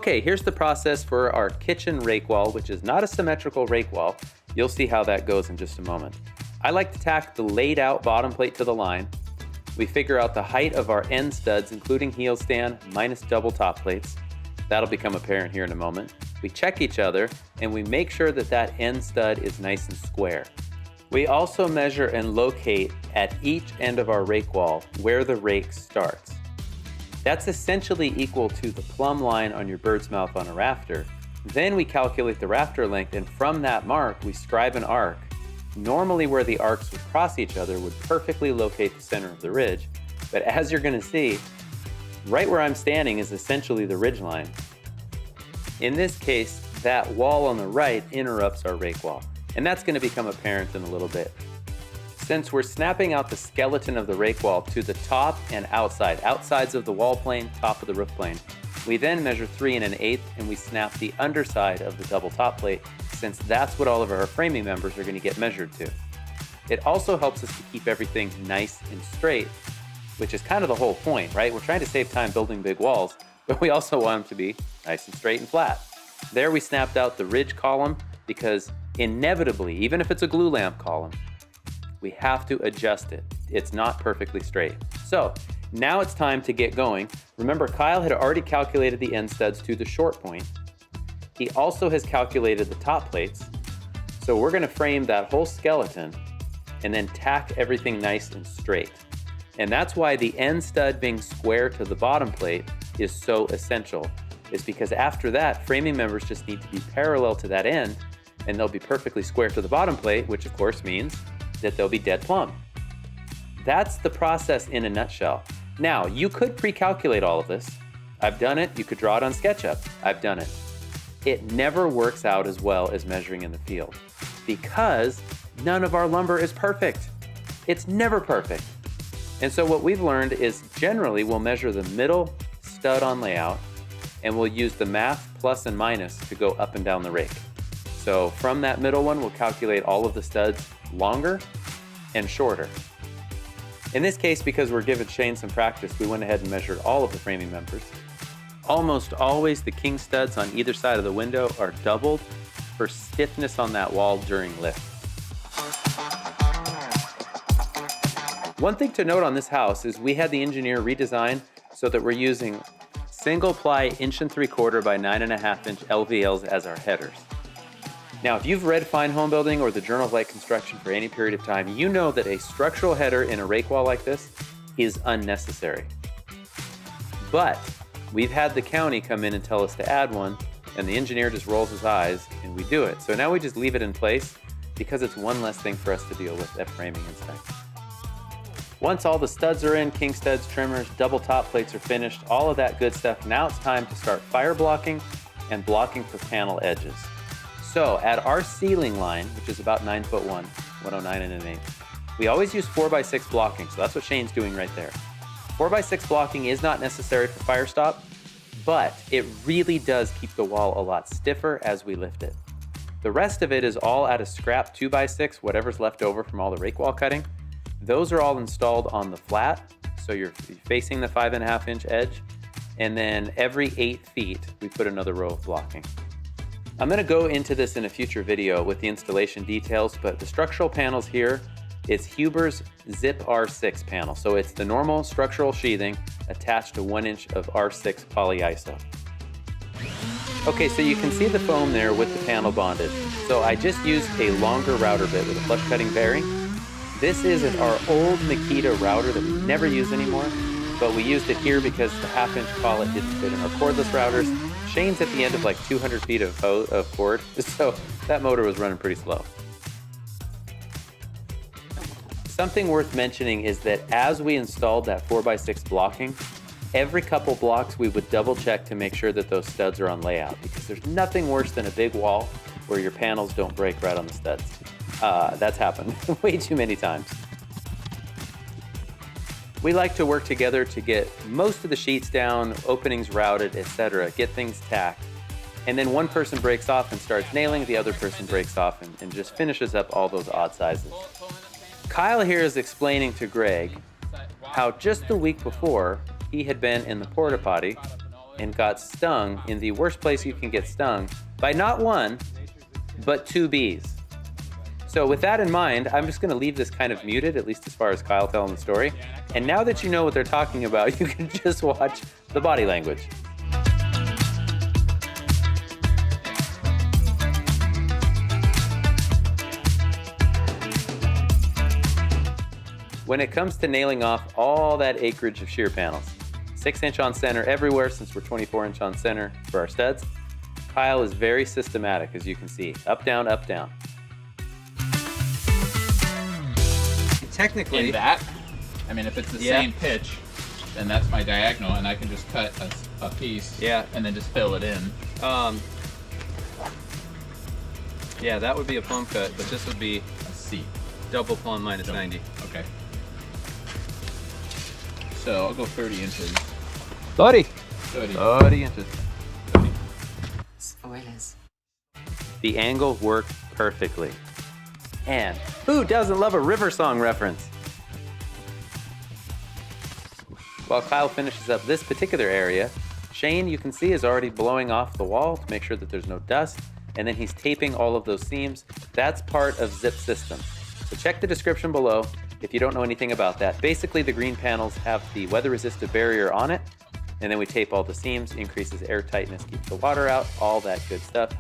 Okay, here's the process for our kitchen rake wall, which is not a symmetrical rake wall. You'll see how that goes in just a moment. I like to tack the laid out bottom plate to the line. We figure out the height of our end studs, including heel stand, minus double top plates. That'll become apparent here in a moment. We check each other, and we make sure that that end stud is nice and square. We also measure and locate at each end of our rake wall where the rake starts. That's essentially equal to the plumb line on your bird's mouth on a rafter. Then we calculate the rafter length, and from that mark, we scribe an arc. Normally where the arcs would cross each other would perfectly locate the center of the ridge, but as you're gonna see, right where I'm standing is essentially the ridge line. In this case, that wall on the right interrupts our rake wall, and that's gonna become apparent in a little bit. Since we're snapping out the skeleton of the rake wall to the top and outsides of the wall plane, top of the roof plane, we then measure 3 1/8 and we snap the underside of the double top plate, since that's what all of our framing members are gonna get measured to. It also helps us to keep everything nice and straight, which is kind of the whole point, right? We're trying to save time building big walls, but we also want them to be nice and straight and flat. There we snapped out the ridge column because inevitably, even if it's a glue lamp column, we have to adjust it. It's not perfectly straight. So now it's time to get going. Remember, Kyle had already calculated the end studs to the short point. He also has calculated the top plates. So we're gonna frame that whole skeleton and then tack everything nice and straight. And that's why the end stud being square to the bottom plate is so essential. It's because after that, framing members just need to be parallel to that end, and they'll be perfectly square to the bottom plate, which of course means that they'll be dead plumb. That's the process in a nutshell. Now, you could pre-calculate all of this. I've done it. You could draw it on SketchUp. I've done it. It never works out as well as measuring in the field because none of our lumber is perfect. It's never perfect. And so what we've learned is generally we'll measure the middle stud on layout and we'll use the math plus and minus to go up and down the rake. So from that middle one, we'll calculate all of the studs longer and shorter. In this case, because we're giving Shane some practice, we went ahead and measured all of the framing members. Almost always the king studs on either side of the window are doubled for stiffness on that wall during lift. One thing to note on this house is we had the engineer redesign so that we're using single ply 1 3/4 by 9.5" LVLs as our headers. Now, if you've read Fine Home Building or the Journal of Light Construction for any period of time, you know that a structural header in a rake wall like this is unnecessary. But we've had the county come in and tell us to add one, and the engineer just rolls his eyes and we do it. So now we just leave it in place because it's one less thing for us to deal with at framing inspection. Once all the studs are in, king studs, trimmers, double top plates are finished, all of that good stuff, now it's time to start fire blocking and blocking for panel edges. So at our ceiling line, which is about 9'1", 109 1/8, we always use 4x6 blocking. So that's what Shane's doing right there. 4x6 blocking is not necessary for fire stop, but it really does keep the wall a lot stiffer as we lift it. The rest of it is all out of scrap 2x6, whatever's left over from all the rake wall cutting. Those are all installed on the flat. So you're facing the 5.5" edge. And then every 8 feet, we put another row of blocking. I'm gonna go into this in a future video with the installation details, but the structural panels here, it's Huber's Zip R6 panel. So it's the normal structural sheathing attached to 1 inch of R6 polyiso. Okay, so you can see the foam there with the panel bonded. So I just used a longer router bit with a flush cutting bearing. This is our old Makita router that we never use anymore, but we used it here because the 1/2 inch collet didn't fit in our cordless routers. Shane's at the end of like 200 feet of cord, so that motor was running pretty slow. Something worth mentioning is that as we installed that 4x6 blocking, every couple blocks we would double check to make sure that those studs are on layout, because there's nothing worse than a big wall where your panels don't break right on the studs. That's happened way too many times. We like to work together to get most of the sheets down, openings routed, etc., get things tacked. And then one person breaks off and starts nailing, the other person breaks off and just finishes up all those odd sizes. Kyle here is explaining to Greg how just the week before he had been in the porta potty and got stung in the worst place you can get stung by not one, but 2 bees. So with that in mind, I'm just gonna leave this kind of muted, at least as far as Kyle telling the story. And now that you know what they're talking about, you can just watch the body language. When it comes to nailing off all that acreage of shear panels, 6-inch on center everywhere since we're 24-inch on center for our studs, Kyle is very systematic, as you can see. Up, down, up, down. Technically, In that, I mean, if it's the same pitch, then that's my diagonal, and I can just cut a piece, and then just fill it in. Yeah, that would be a plumb cut, but this would be A C. double plumb minus 90. Okay. So I'll go 30 inches. 30. 30. 30 inches. 30. Spoilers. The angle worked perfectly. And who doesn't love a River Song reference? While Kyle finishes up this particular area, Shane, you can see, is already blowing off the wall to make sure that there's no dust, and then he's taping all of those seams. That's part of Zip Systems. So check the description below if you don't know anything about that. Basically, the green panels have the weather-resistant barrier on it, and then we tape all the seams, increases air tightness, keeps the water out, all that good stuff.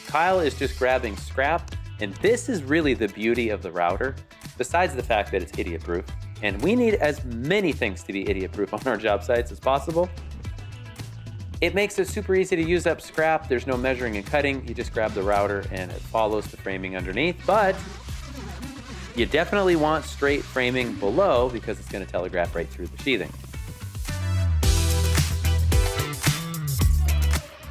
Kyle is just grabbing scrap, and this is really the beauty of the router, besides the fact that it's idiot-proof. And we need as many things to be idiot-proof on our job sites as possible. It makes it super easy to use up scrap. There's no measuring and cutting. You just grab the router and it follows the framing underneath. But you definitely want straight framing below because it's going to telegraph right through the sheathing.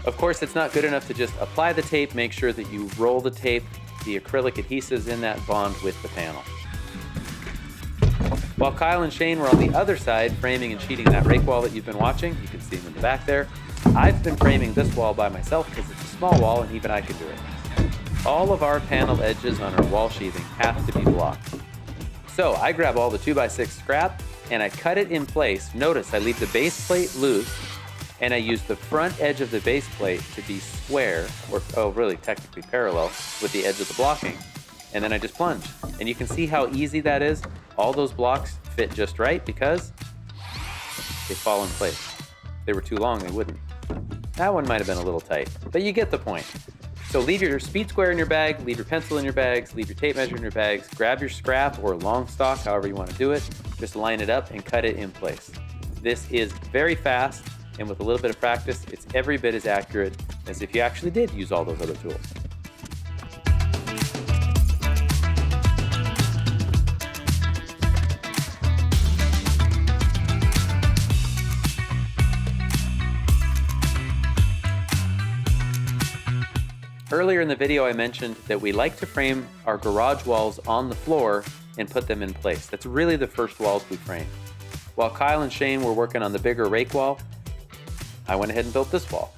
Of course, it's not good enough to just apply the tape. Make sure that you roll the tape, the acrylic adhesives in that bond with the panel. While Kyle and Shane were on the other side framing and sheeting that rake wall that you've been watching, you can see them in the back there, I've been framing this wall by myself because it's a small wall and even I can do it. All of our panel edges on our wall sheathing have to be blocked. So I grab all the 2x6 scrap and I cut it in place. Notice I leave the base plate loose and I use the front edge of the base plate to be square, or really technically parallel with the edge of the blocking. And then I just plunge. And you can see how easy that is. All those blocks fit just right because they fall in place. If they were too long, they wouldn't. That one might have been a little tight, but you get the point. So leave your speed square in your bag, leave your pencil in your bags, leave your tape measure in your bags, grab your scrap or long stock, however you want to do it, just line it up and cut it in place. This is very fast, and with a little bit of practice, it's every bit as accurate as if you actually did use all those other tools. Earlier in the video, I mentioned that we like to frame our garage walls on the floor and put them in place. That's really the first walls we frame. While Kyle and Shane were working on the bigger rake wall, I went ahead and built this wall.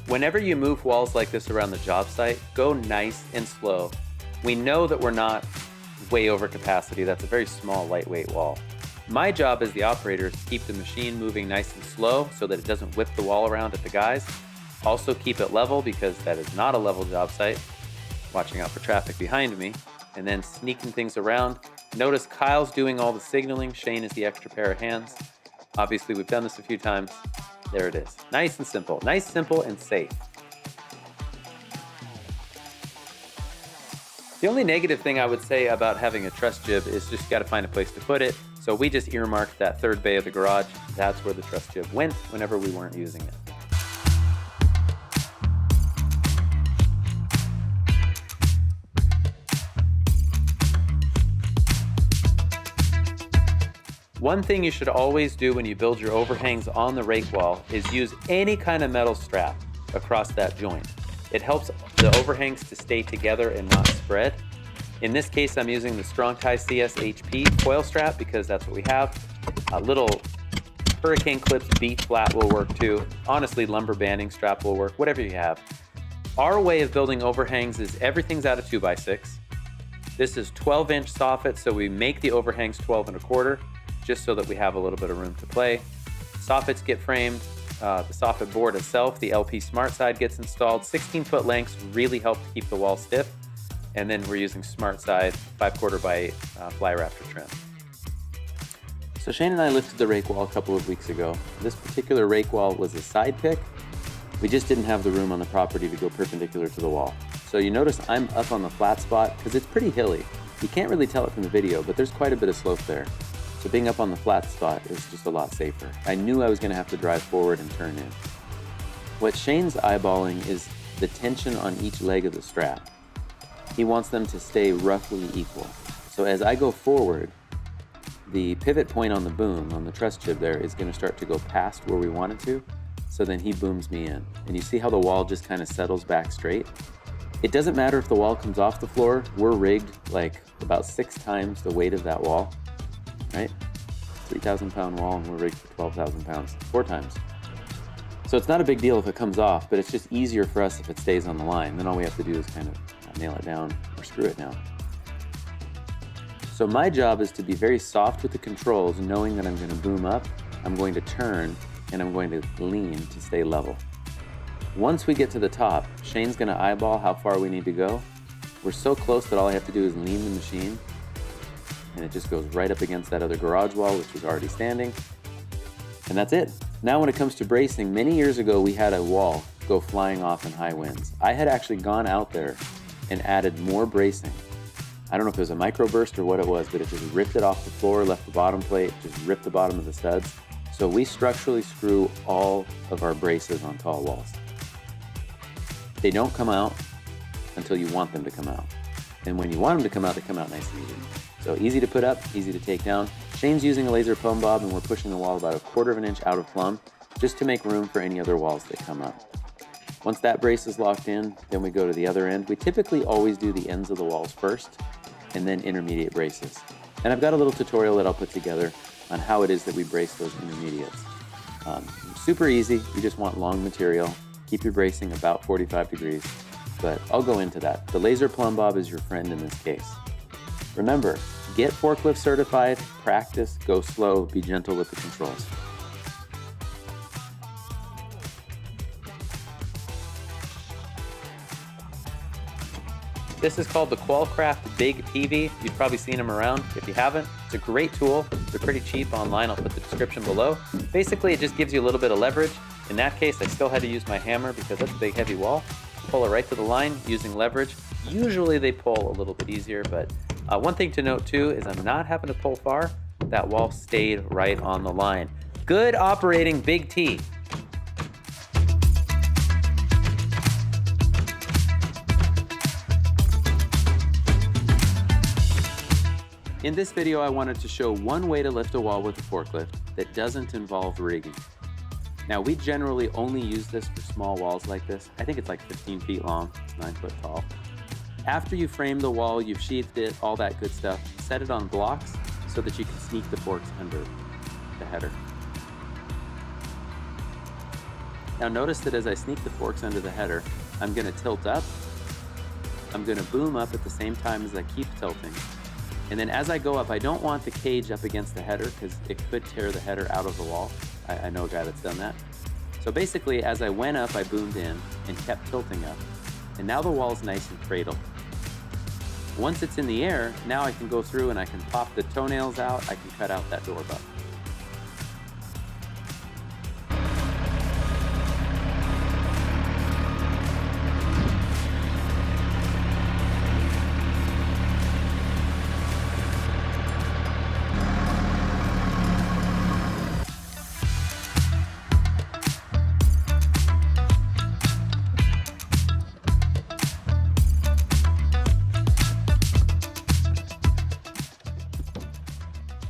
Whenever you move walls like this around the job site, go nice and slow. We know that we're not way over capacity. That's a very small, lightweight wall. My job as the operator is to keep the machine moving nice and slow so that it doesn't whip the wall around at the guys. Also keep it level because that is not a level job site. Watching out for traffic behind me and then sneaking things around. Notice Kyle's doing all the signaling. Shane is the extra pair of hands. Obviously, we've done this a few times. There it is. Nice and simple. Nice, simple, and safe. The only negative thing I would say about having a truss jib is just got to find a place to put it. So we just earmarked that third bay of the garage. That's where the truss jib went whenever we weren't using it. One thing you should always do when you build your overhangs on the rake wall is use any kind of metal strap across that joint. It helps the overhangs to stay together and not spread. In this case, I'm using the Strong Tie CS HP coil strap because that's what we have. A little hurricane clips beat flat will work too. Honestly, lumber banding strap will work, whatever you have. Our way of building overhangs is everything's out of 2x6. This is 12-inch soffit, so we make the overhangs 12 1/4, just so that we have a little bit of room to play. Soffits get framed, the soffit board itself, the LP Smart Side gets installed. 16-foot lengths really help to keep the wall stiff. And then we're using Smart Side 5/4 by 8 fly rafter trim. So Shane and I lifted the rake wall a couple of weeks ago. This particular rake wall was a side pick. We just didn't have the room on the property to go perpendicular to the wall. So you notice I'm up on the flat spot because it's pretty hilly. You can't really tell it from the video, but there's quite a bit of slope there. So being up on the flat spot is just a lot safer. I knew I was gonna have to drive forward and turn in. What Shane's eyeballing is the tension on each leg of the strap. He wants them to stay roughly equal. So as I go forward, the pivot point on the boom, on the truss jib there, is gonna start to go past where we want it to, so then he booms me in. And you see how the wall just kind of settles back straight? It doesn't matter if the wall comes off the floor, we're rigged like about 6 times the weight of that wall, right? 3,000-pound wall and we're rigged for 12,000 pounds, 4 times. So it's not a big deal if it comes off, but it's just easier for us if it stays on the line. Then all we have to do is kind of nail it down or screw it down. So my job is to be very soft with the controls, knowing that I'm going to boom up, I'm going to turn, and I'm going to lean to stay level. Once we get to the top, Shane's going to eyeball how far we need to go. We're so close that all I have to do is lean the machine, and it just goes right up against that other garage wall, which was already standing. And that's it. Now when it comes to bracing, many years ago we had a wall go flying off in high winds. I had actually gone out there and added more bracing. I don't know if it was a microburst or what it was, but it just ripped it off the floor, left the bottom plate, just ripped the bottom of the studs. So we structurally screw all of our braces on tall walls. They don't come out until you want them to come out. And when you want them to come out, they come out nice and easy. So easy to put up, easy to take down. Shane's using a laser plumb bob and we're pushing the wall about 1/4 of an inch out of plumb just to make room for any other walls that come up. Once that brace is locked in, then we go to the other end. We typically always do the ends of the walls first and then intermediate braces. And I've got a little tutorial that I'll put together on how it is that we brace those intermediates. Super easy, you just want long material. Keep your bracing about 45 degrees, but I'll go into that. The laser plumb bob is your friend in this case. Remember, get forklift certified, practice, go slow, be gentle with the controls. This is called the Qualcraft Big PV. You've probably seen them around. If you haven't, it's a great tool. They're pretty cheap online. I'll put the description below. Basically, it just gives you a little bit of leverage. In that case, I still had to use my hammer because that's a big, heavy wall. Pull it right to the line using leverage. Usually they pull a little bit easier, but one thing to note too is I'm not having to pull far. That wall stayed right on the line. Good operating Big T. In this video, I wanted to show one way to lift a wall with a forklift that doesn't involve rigging. Now, we generally only use this for small walls like this. I think it's like 15 feet long, 9 foot tall. After you frame the wall, you've sheathed it, all that good stuff, set it on blocks so that you can sneak the forks under the header. Now notice that as I sneak the forks under the header, I'm gonna tilt up, I'm gonna boom up at the same time as I keep tilting. And then as I go up, I don't want the cage up against the header because it could tear the header out of the wall. I know a guy that's done that. So basically, as I went up, I boomed in and kept tilting up. And now the wall's nice and cradled. Once it's in the air, now I can go through and I can pop the toenails out, I can cut out that door butt.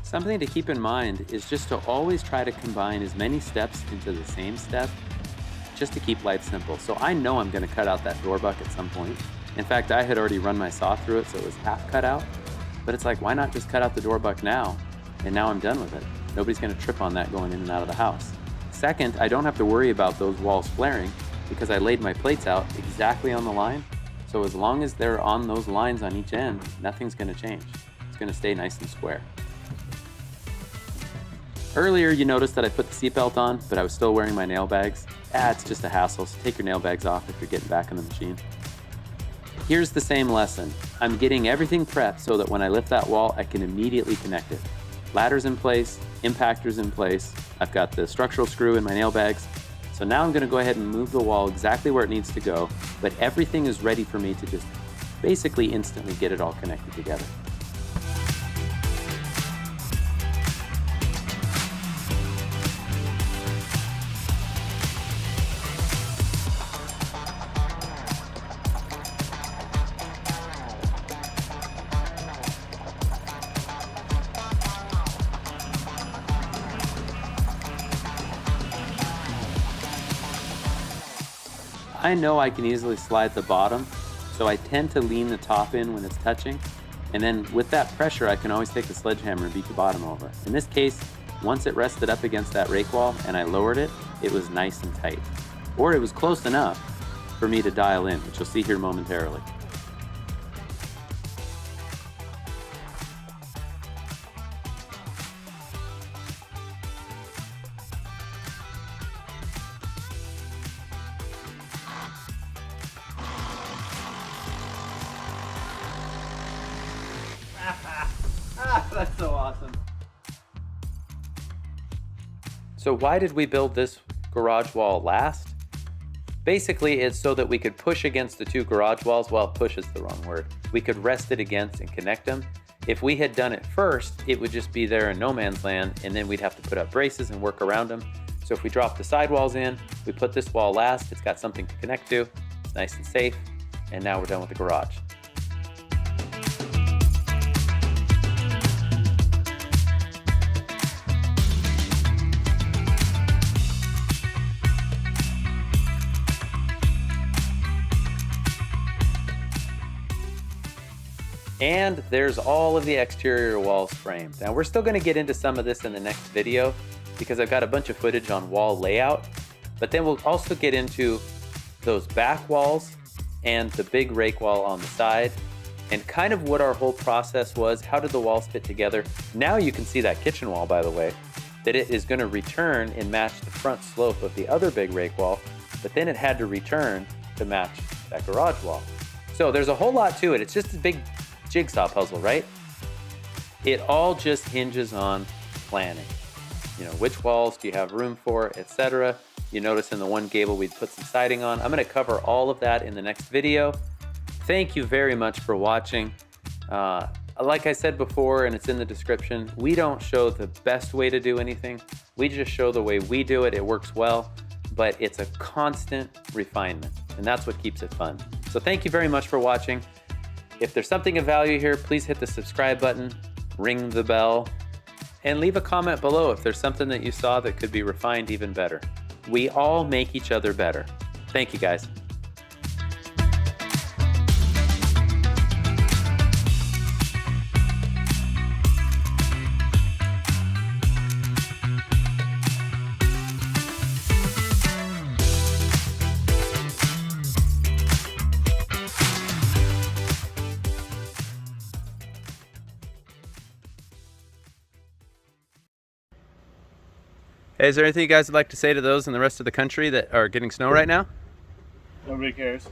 Something to keep in mind is just to always try to combine as many steps into the same step, just to keep life simple. So I know I'm gonna cut out that door buck at some point. In fact, I had already run my saw through it, so it was half cut out. But it's like, why not just cut out the door buck now? And now I'm done with it. Nobody's gonna trip on that going in and out of the house. Second, I don't have to worry about those walls flaring because I laid my plates out exactly on the line. So as long as they're on those lines on each end, nothing's gonna change. It's gonna stay nice and square. Earlier you noticed that I put the seatbelt on, but I was still wearing my nail bags. It's just a hassle, so take your nail bags off if you're getting back in the machine. Here's the same lesson. I'm getting everything prepped so that when I lift that wall, I can immediately connect it. Ladder's in place, impactor's in place. I've got the structural screw in my nail bags. So now I'm gonna go ahead and move the wall exactly where it needs to go, but everything is ready for me to just basically instantly get it all connected together. I know I can easily slide the bottom, so I tend to lean the top in when it's touching, and then with that pressure I can always take the sledgehammer and beat the bottom over. In this case, once it rested up against that rake wall and I lowered it, it was nice and tight. Or it was close enough for me to dial in, which you'll see here momentarily. That's so awesome. So why did we build this garage wall last? Basically, it's so that we could push against the two garage walls. Well, push is the wrong word. We could rest it against and connect them. If we had done it first, it would just be there in no man's land, and then we'd have to put up braces and work around them. So if we drop the sidewalls in, we put this wall last, it's got something to connect to, it's nice and safe, and now we're done with the garage. And there's all of the exterior walls framed. Now we're still gonna get into some of this in the next video because I've got a bunch of footage on wall layout, but then we'll also get into those back walls and the big rake wall on the side and kind of what our whole process was. How did the walls fit together? Now you can see that kitchen wall, by the way, that it is gonna return and match the front slope of the other big rake wall, but then it had to return to match that garage wall. So there's a whole lot to it. It's just a big jigsaw puzzle, right? It all just hinges on planning. You know, which walls do you have room for, etc. You notice in the one gable we'd put some siding on. I'm gonna cover all of that in the next video. Thank you very much for watching. Like I said before, and it's in the description, we don't show the best way to do anything. We just show the way we do it. It works well, but it's a constant refinement, and that's what keeps it fun. So thank you very much for watching. If there's something of value here, please hit the subscribe button, ring the bell, and leave a comment below if there's something that you saw that could be refined even better. We all make each other better. Thank you, guys. Hey, is there anything you guys would like to say to those in the rest of the country that are getting snow right now? Nobody cares.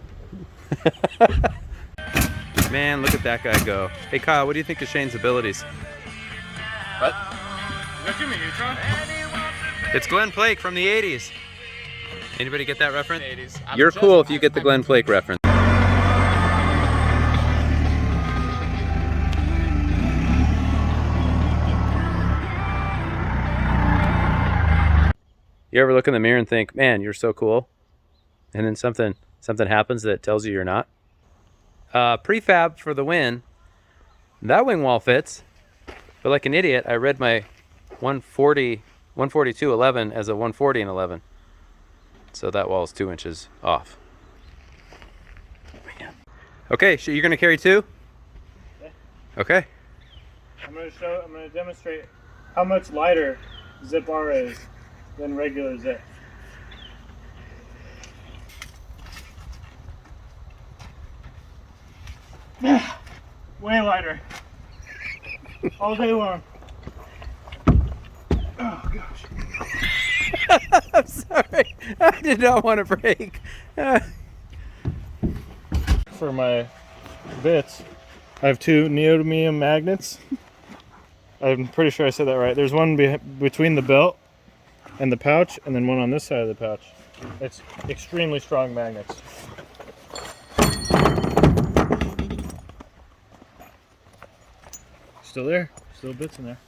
Man, look at that guy go. Hey Kyle, what do you think of Shane's abilities? What? It's Glenn Flake from the 80s. Anybody get that reference? 80s. You're cool if you get the Glenn Flake reference. You ever look in the mirror and think, man, you're so cool? And then something happens that tells you you're not? Prefab for the win. That wing wall fits, but like an idiot, I read my 142.11 as a 140.11. So that wall is 2 inches off. Man. Okay, so you're gonna carry two? Yeah. Okay. I'm gonna demonstrate how much lighter zip R is than regular zip. Way lighter. All day long. Oh gosh. I'm sorry. I did not want to break. For my bits, I have 2 neodymium magnets. I'm pretty sure I said that right. There's one between the belt and the pouch, and then one on this side of the pouch. It's extremely strong magnets. Still there. Still bits in there.